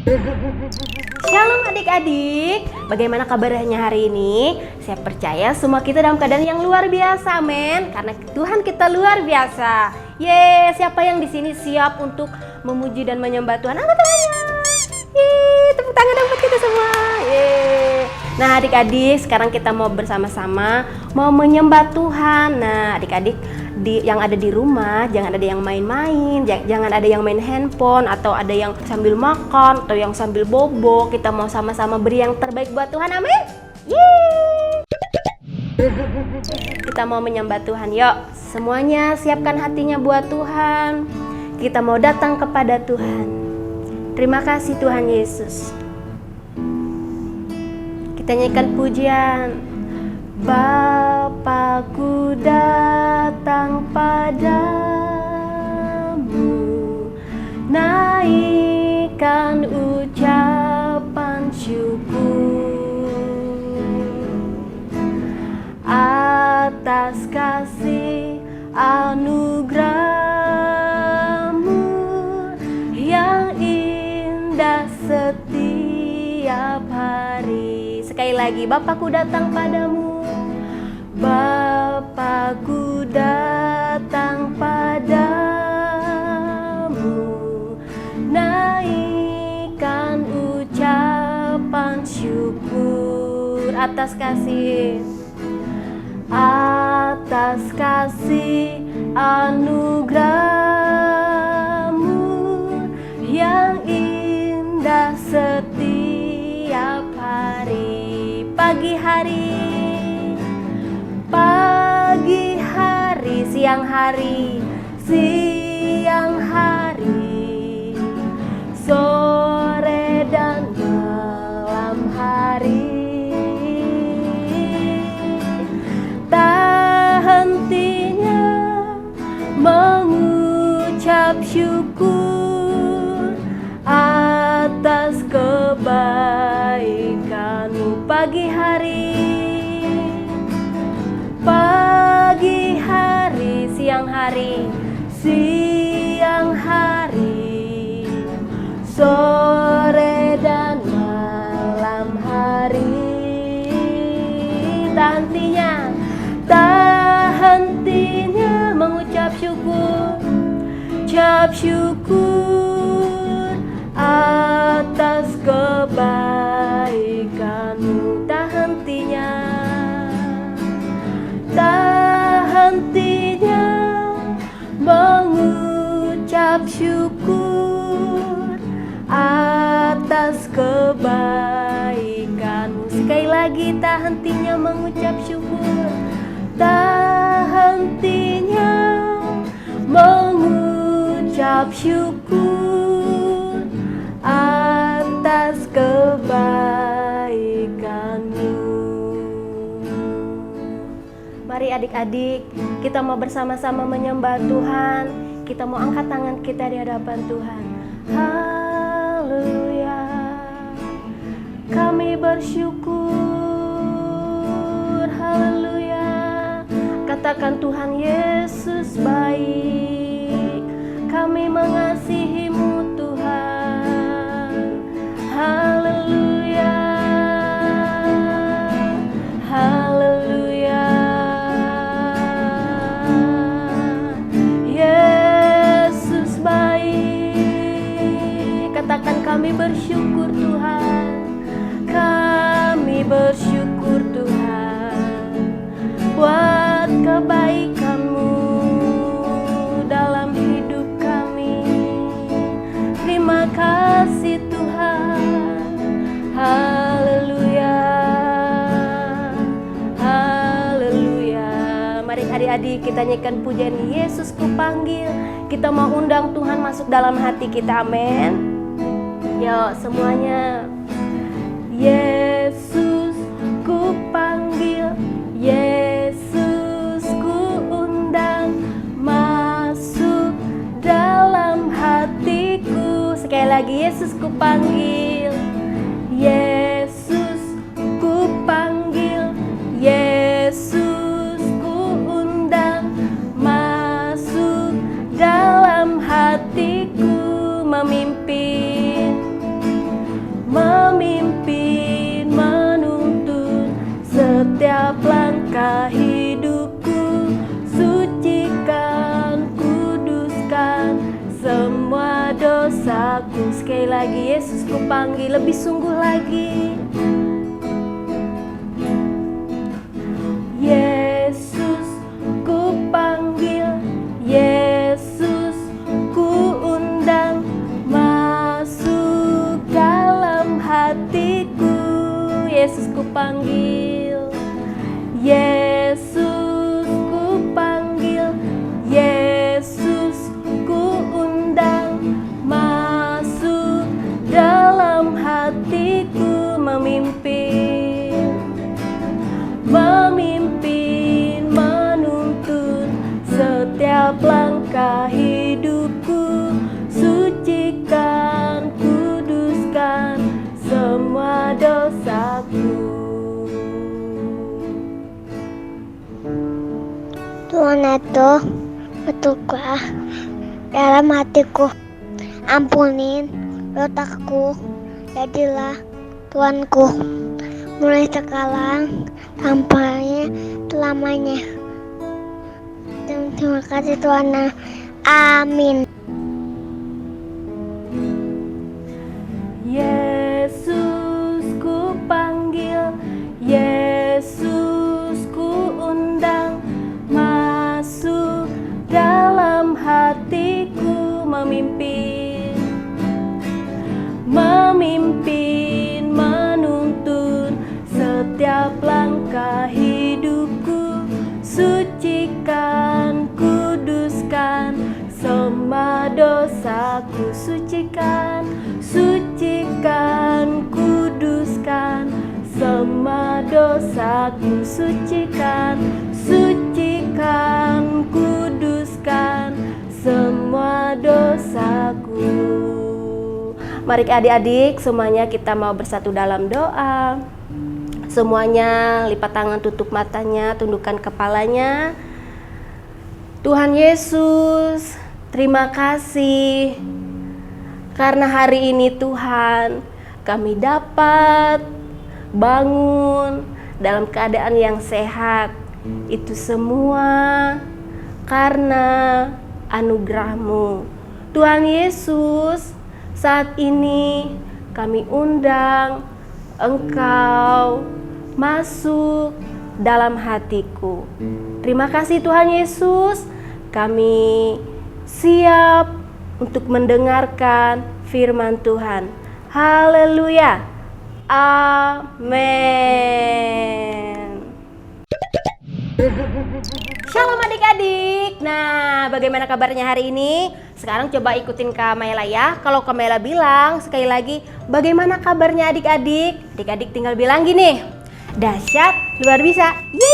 Shalom adik-adik, bagaimana kabarnya hari ini? Saya percaya semua kita dalam keadaan yang luar biasa, amin. Karena Tuhan kita luar biasa. Siapa yang di sini siap untuk memuji dan menyembah Tuhan? Angkat tangannya. Tepuk tangan dong buat kita semua. Nah adik-adik, sekarang kita mau bersama-sama mau menyembah Tuhan. Nah adik-adik yang ada di rumah, jangan ada yang main-main, jangan ada yang main handphone, atau ada yang sambil makan, atau yang sambil bobo. Kita mau sama-sama beri yang terbaik buat Tuhan, amin. Kita mau menyembah Tuhan, yuk semuanya siapkan hatinya buat Tuhan. Kita mau datang kepada Tuhan. Terima kasih Tuhan Yesus. Kita nyanyikan pujian. Bapakku datang padamu, naikkan ucapan syukur atas kasih anugerah-Mu yang indah setiap hari. Sekali lagi, Bapakku datang padamu. Bapakku datang padamu, naikkan ucapan syukur atas kasih anugerah-Mu yang indah setiap hari. Pagi hari, siang hari, sore dan malam hari, tak hentinya mengucap syukur atas kebaikan-Mu. Pagi hari, siang hari, sore dan malam hari, tak hentinya mengucap syukur atas kebaikan-Mu. Tak hentinya mengucap syukur atas kebaikan-Mu. Sekali lagi, tak hentinya mengucap syukur, tak hentinya mengucap syukur atas kebaikan-Mu. Mari adik-adik, kita mau bersama-sama menyembah Tuhan. Kita mau angkat tangan kita di hadapan Tuhan. Haleluya. Kami bersyukur. Haleluya. Katakan Tuhan Yesus baik. Kami mengasihi-Mu Tuhan. Haleluya. Haleluya. Yesus baik. Katakan kami bersyukur Tuhan. Kami bersyukur Tuhan buat kebaikan-Mu dalam hidup kami. Terima kasih Tuhan. Haleluya. Haleluya. Mari adik-adik kita nyanyikan pujian Yesus ku panggil. Kita mau undang Tuhan masuk dalam hati kita, amin. Yuk semuanya. Yesus ku panggil, Yesus ku undang masuk dalam hatiku. Sekali lagi, Yesus ku panggil, Yesus ku panggil, Yesus ku undang masuk dalam hatiku, memimpin agung. Sekali lagi, Yesus ku panggil lebih sungguh lagi. Yesus ku panggil, Yesus ku undang, masuk dalam hatiku. Yesus ku panggil, Yesus ku panggil, Yesus ku undang, masuk dalam hatiku. Memimpin, menuntun setiap langkah hidupku. Sucikan, kuduskan semua dosaku. Tuhan itu betulkah dalam hatiku. Ampunin dosaku, jadilah Tuanku, mulai sekarang sampai selamanya. Terima kasih Tuhan. Amin. Yesus ku panggil, Yesus ku undang, masuk dalam hatiku. Memimpin, menuntun setiap langkah hidupku. Sucikan, kuduskan semua dosaku. Sucikan, kuduskan semua dosaku. Sucikan, kuduskan semua dosaku. Mari adik-adik semuanya kita mau bersatu dalam doa. Semuanya lipat tangan, tutup matanya, tundukkan kepalanya. Tuhan Yesus, terima kasih karena hari ini Tuhan kami dapat bangun dalam keadaan yang sehat. Itu semua karena anugerah-Mu. Tuhan Yesus, saat ini kami undang Engkau masuk dalam hatiku. Terima kasih Tuhan Yesus, kami siap untuk mendengarkan firman Tuhan. Haleluya. Amin. Shalom adik-adik. Nah, bagaimana kabarnya hari ini? Sekarang coba ikutin Kak Maela ya. Kalau Kak Maela bilang sekali lagi, bagaimana kabarnya adik-adik? Adik-adik tinggal bilang gini, dahsyat, luar biasa, ye,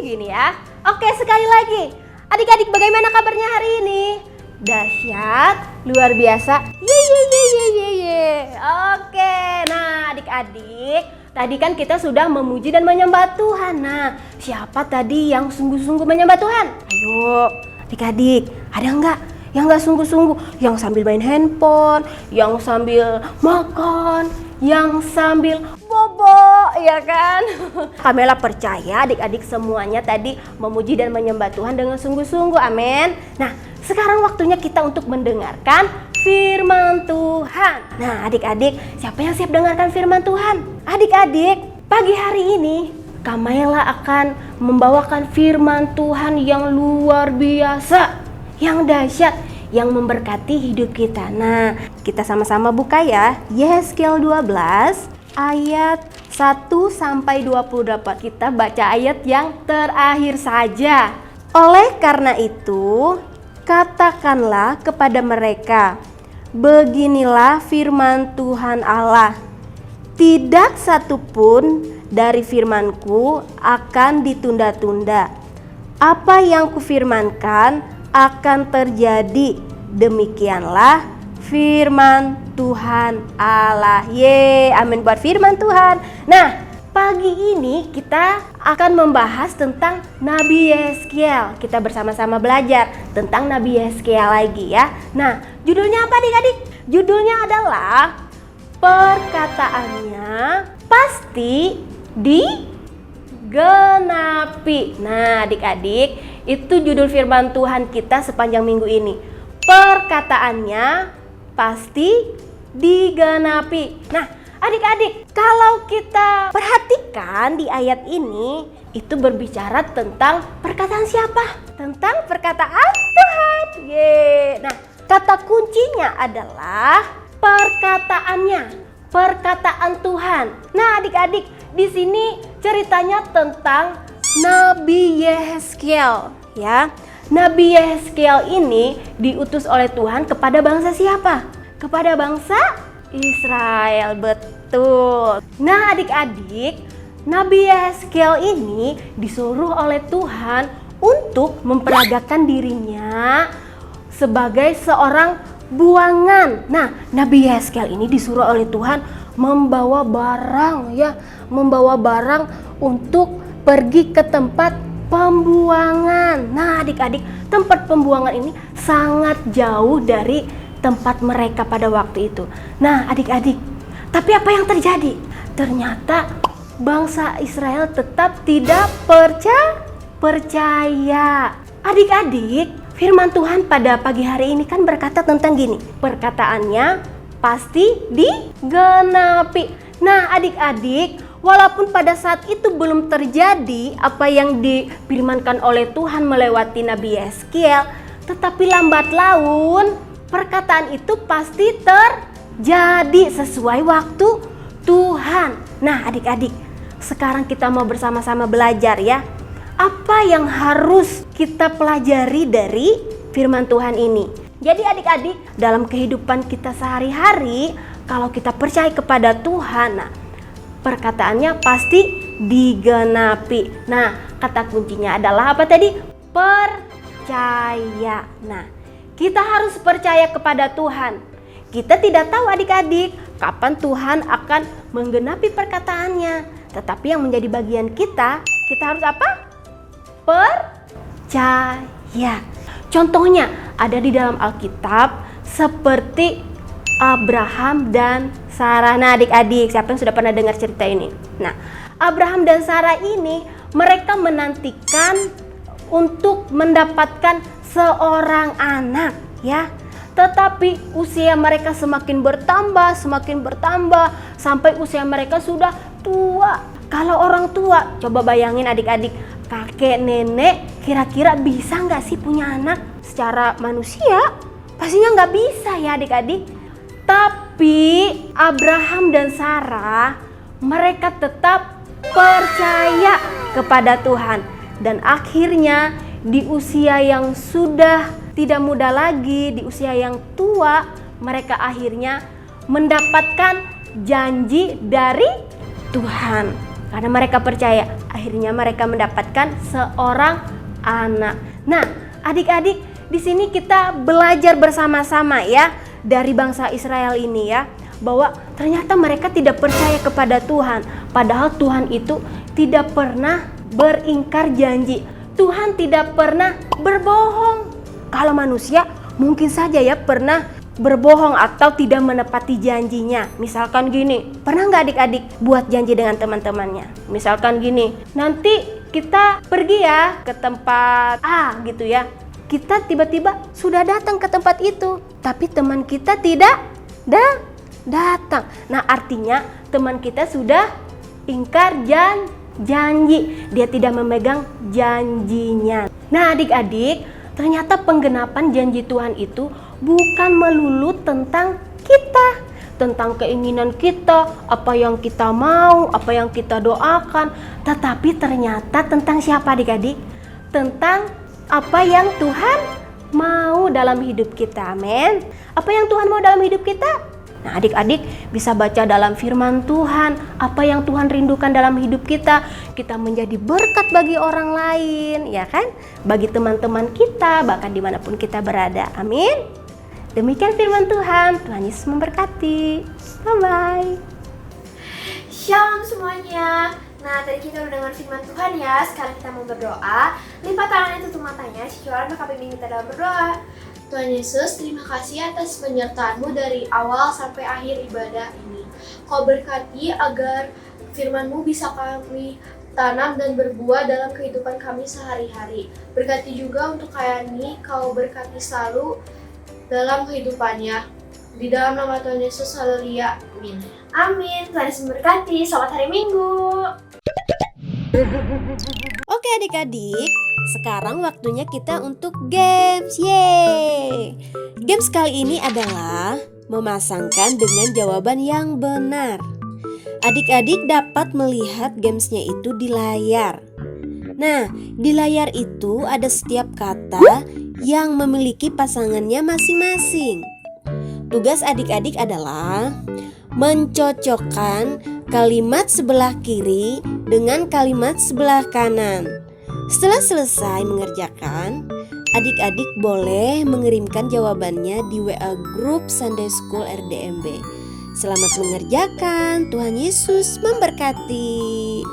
gini ya. Oke, sekali lagi. Adik-adik bagaimana kabarnya hari ini? Dahsyat, luar biasa, ye. Oke, nah adik-adik, tadi kan kita sudah memuji dan menyembah Tuhan. Nah, siapa tadi yang sungguh-sungguh menyembah Tuhan? Ayo, adik-adik, ada nggak yang nggak sungguh-sungguh? Yang sambil main handphone, yang sambil makan, yang sambil bobo, ya kan? Kamela percaya adik-adik semuanya tadi memuji dan menyembah Tuhan dengan sungguh-sungguh, amin. Nah, sekarang waktunya kita untuk mendengarkan firman Tuhan. Nah, adik-adik, siapa yang siap dengarkan firman Tuhan? Adik-adik, pagi hari ini Kamela akan membawakan firman Tuhan yang luar biasa, yang dahsyat, yang memberkati hidup kita. Nah, kita sama-sama buka ya. Yeskel 12 ayat 1 sampai 28. Kita baca ayat yang terakhir saja. Oleh karena itu, katakanlah kepada mereka, beginilah firman Tuhan Allah. Tidak satupun dari firmanku akan ditunda-tunda. Apa yang kufirmankan akan terjadi. Demikianlah firman Tuhan Allah. Amin buat firman Tuhan. Nah, pagi ini kita akan membahas tentang Nabi Yeskel. Kita bersama-sama belajar tentang Nabi Yeskel lagi ya. Nah, judulnya apa adik-adik? Judulnya adalah perkataannya pasti digenapi. Nah, adik-adik, itu judul firman Tuhan kita sepanjang minggu ini. Perkataannya pasti digenapi. Nah, adik-adik, kalau kita perhatikan di ayat ini, itu berbicara tentang perkataan siapa? Tentang perkataan Tuhan. Nah, kata kuncinya adalah perkataannya. Perkataan Tuhan. Nah, adik-adik, di sini ceritanya tentang Nabi Yehezkiel, ya. Nabi Yehezkiel ini diutus oleh Tuhan kepada bangsa siapa? Kepada bangsa Israel, betul. Nah, adik-adik, Nabi Yehezkiel ini disuruh oleh Tuhan untuk memperagakan dirinya sebagai seorang buangan. Nah, Nabi Yehezkiel ini disuruh oleh Tuhan membawa barang, ya, membawa barang untuk pergi ke tempat pembuangan. Nah, adik-adik, tempat pembuangan ini sangat jauh dari tempat mereka pada waktu itu. Nah, adik-adik, tapi apa yang terjadi? Ternyata bangsa Israel tetap tidak percaya. Adik-adik, firman Tuhan pada pagi hari ini kan berkata tentang gini, perkataannya pasti digenapi. Nah, adik-adik, walaupun pada saat itu belum terjadi apa yang difirmankan oleh Tuhan melewati Nabi Yehezkiel, tetapi lambat laun perkataan itu pasti terjadi sesuai waktu Tuhan. Nah, adik-adik, sekarang kita mau bersama-sama belajar, ya. Apa yang harus kita pelajari dari firman Tuhan ini? Jadi adik-adik, dalam kehidupan kita sehari-hari, kalau kita percaya kepada Tuhan, nah, perkataannya pasti digenapi. Nah, kata kuncinya adalah apa tadi? Percaya. Nah, kita harus percaya kepada Tuhan. Kita tidak tahu adik-adik kapan Tuhan akan menggenapi perkataannya. Tetapi yang menjadi bagian kita harus apa? Percaya. Contohnya ada di dalam Alkitab seperti Abraham dan Sarah. Nah, adik-adik, siapa yang sudah pernah dengar cerita ini? Nah, Abraham dan Sarah ini mereka menantikan untuk mendapatkan seorang anak, ya. Tetapi usia mereka semakin bertambah sampai usia mereka sudah tua. Kalau orang tua, coba bayangin adik-adik, kakek nenek kira-kira bisa nggak sih punya anak? Secara manusia pastinya nggak bisa, ya adik-adik. Tapi Abraham dan Sarah mereka tetap percaya kepada Tuhan. Dan akhirnya di usia yang sudah tidak muda lagi, di usia yang tua, mereka akhirnya mendapatkan janji dari Tuhan. Karena mereka percaya, akhirnya mereka mendapatkan seorang anak. Nah, adik-adik, di sini kita belajar bersama-sama, ya, dari bangsa Israel ini, ya, bahwa ternyata mereka tidak percaya kepada Tuhan. Padahal Tuhan itu tidak pernah beringkar janji. Tuhan tidak pernah berbohong. Kalau manusia mungkin saja, ya, pernah berbohong atau tidak menepati janjinya. Misalkan gini, pernah nggak adik-adik buat janji dengan teman-temannya? Misalkan gini, nanti kita pergi ya ke tempat A gitu, ya. Kita tiba-tiba sudah datang ke tempat itu, tapi teman kita tidak datang. Nah, artinya teman kita sudah ingkar janji. Dia tidak memegang janjinya. Nah, adik-adik, ternyata penggenapan janji Tuhan itu bukan melulu tentang kita, tentang keinginan kita, apa yang kita mau, apa yang kita doakan, tetapi ternyata tentang siapa adik-adik? Tentang apa yang Tuhan mau dalam hidup kita. Amin. Apa yang Tuhan mau dalam hidup kita? Nah, adik-adik bisa baca dalam firman Tuhan, apa yang Tuhan rindukan dalam hidup kita. Kita menjadi berkat bagi orang lain, ya kan? Bagi teman-teman kita, bahkan dimanapun kita berada. Amin. Demikian firman Tuhan. Tuhan Yesus memberkati. Bye-bye. Shalom semuanya. Nah, tadi kita udah dengar firman Tuhan, ya. Sekarang kita mau berdoa. Lipat tangannya, tutup matanya. Syukuran maka pimpin kita dalam berdoa. Tuhan Yesus, terima kasih atas penyertaan-Mu dari awal sampai akhir ibadah ini. Kau berkati agar firman-Mu bisa kami tanam dan berbuah dalam kehidupan kami sehari-hari. Berkati juga untuk Kayani, Kau berkati selalu dalam kehidupannya. Di dalam nama Tuhan Yesus, haleluya. Amin. Amin. Tuhan Yesus memberkati. Selamat hari Minggu. Oke adik-adik, sekarang waktunya kita untuk games. Yeay! Games kali ini adalah memasangkan dengan jawaban yang benar. Adik-adik dapat melihat gamesnya itu di layar. Nah, di layar itu ada setiap kata yang memiliki pasangannya masing-masing. Tugas adik-adik adalah mencocokkan kalimat sebelah kiri dengan kalimat sebelah kanan. Setelah selesai mengerjakan, adik-adik boleh mengirimkan jawabannya di WA grup Sunday School RDMB. Selamat mengerjakan, Tuhan Yesus memberkati.